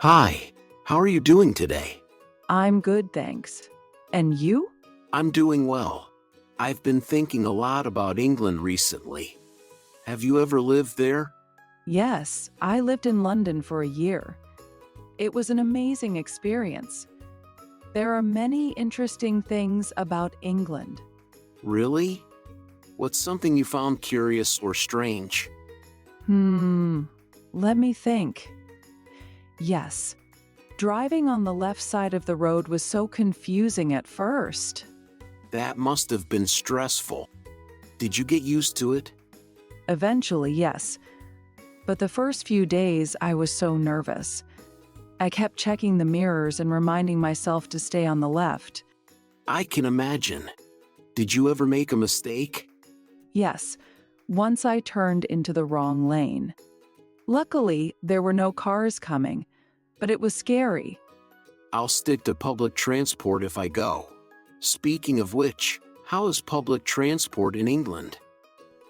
Hi, how are you doing today? I'm good, thanks. And you? I'm doing well. I've been thinking a lot about England recently. Have you ever lived there? Yes, I lived in London for a year. It was an amazing experience. There are many interesting things about England. Really? What's something you found curious or strange? Hmm, let me think. Yes, driving on the left side of the road was so confusing at first. That must have been stressful. Did you get used to it? Eventually, yes, but the first few days I was so nervous. I kept checking the mirrors and reminding myself to stay on the left. I can imagine. Did you ever make a mistake? Yes, once I turned into the wrong lane. Luckily, there were no cars coming, but it was scary. I'll stick to public transport if I go. Speaking of which, how is public transport in England?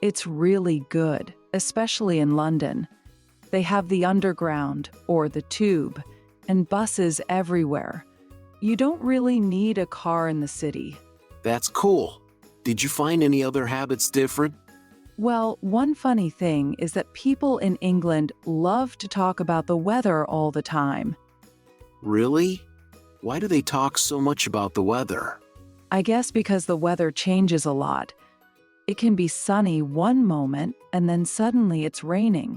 It's really good, especially in London. They have the underground, or the tube, and buses everywhere. You don't really need a car in the city. That's cool. Did you find any other habits different? Well, one funny thing is that people in England love to talk about the weather all the time. Really? Why do they talk so much about the weather? I guess because the weather changes a lot. It can be sunny one moment and then suddenly it's raining.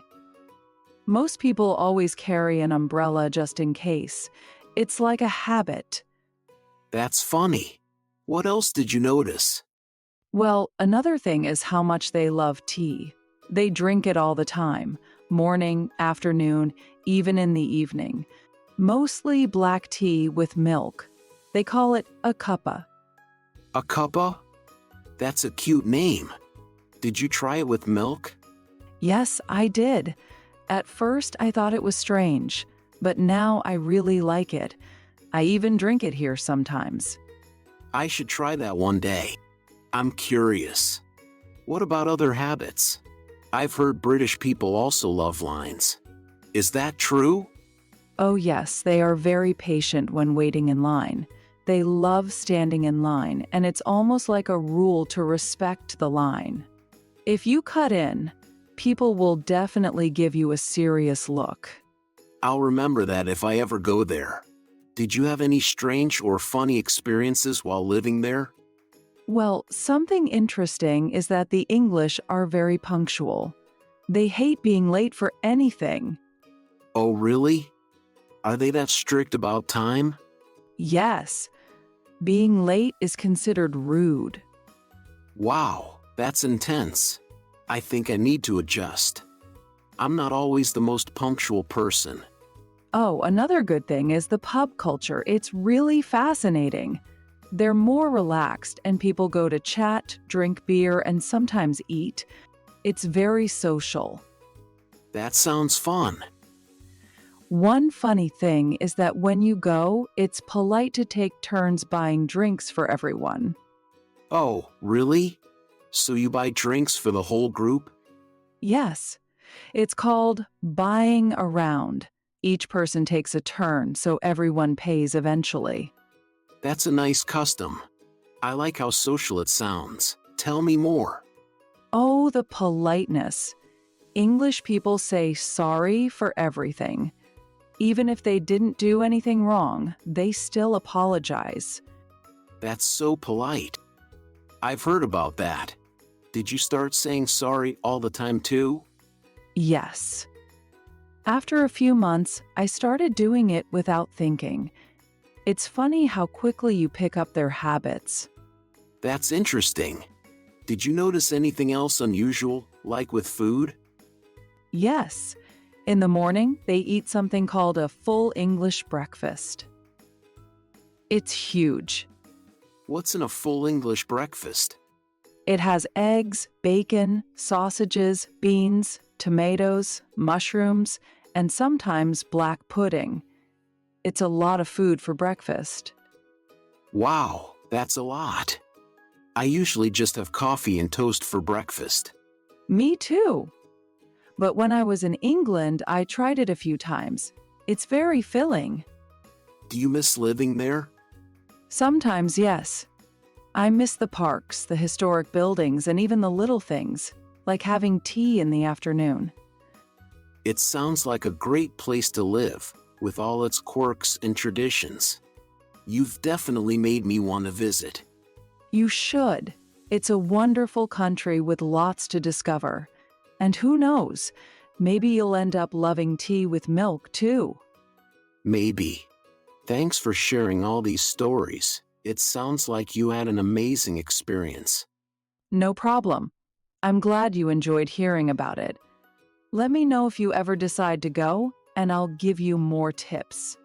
Most people always carry an umbrella just in case. It's like a habit. That's funny. What else did you notice? Well, another thing is how much they love tea. They drink it all the time, morning, afternoon, even in the evening. Mostly black tea with milk. They call it a cuppa. A cuppa? That's a cute name. Did you try it with milk? Yes, I did. At first, I thought it was strange, but now I really like it. I even drink it here sometimes. I should try that one day. I'm curious. What about other habits? I've heard British people also love lines. Is that true? Oh, yes, they are very patient when waiting in line. They love standing in line, and it's almost like a rule to respect the line. If you cut in, people will definitely give you a serious look. I'll remember that if I ever go there. Did you have any strange or funny experiences while living there? Well, something interesting is that the English are very punctual. They hate being late for anything. Oh, really? Are they that strict about time? Yes, being late is considered rude. Wow, that's intense. I think I need to adjust. I'm not always the most punctual person. Oh, another good thing is the pub culture. It's really fascinating. They're more relaxed, and people go to chat, drink beer, and sometimes eat. It's very social. That sounds fun. One funny thing is that when you go, it's polite to take turns buying drinks for everyone. Oh, really? So you buy drinks for the whole group? Yes, it's called buying around. Each person takes a turn, so everyone pays eventually. That's a nice custom. I like how social it sounds. Tell me more. Oh, the politeness. English people say sorry for everything. Even if they didn't do anything wrong, they still apologize. That's so polite. I've heard about that. Did you start saying sorry all the time too? Yes. After a few months, I started doing it without thinking. It's funny how quickly you pick up their habits. That's interesting. Did you notice anything else unusual, like with food? Yes. In the morning, they eat something called a full English breakfast. It's huge. What's in a full English breakfast? It has eggs, bacon, sausages, beans, tomatoes, mushrooms, and sometimes black pudding. It's a lot of food for breakfast. Wow, that's a lot. I usually just have coffee and toast for breakfast. Me too. But when I was in England, I tried it a few times. It's very filling. Do you miss living there? Sometimes, yes. I miss the parks, the historic buildings, and even the little things, like having tea in the afternoon. It sounds like a great place to live, with all its quirks and traditions. You've definitely made me want to visit. You should. It's a wonderful country with lots to discover. And who knows, maybe you'll end up loving tea with milk too. Maybe. Thanks for sharing all these stories. It sounds like you had an amazing experience. No problem. I'm glad you enjoyed hearing about it. Let me know if you ever decide to go, and I'll give you more tips.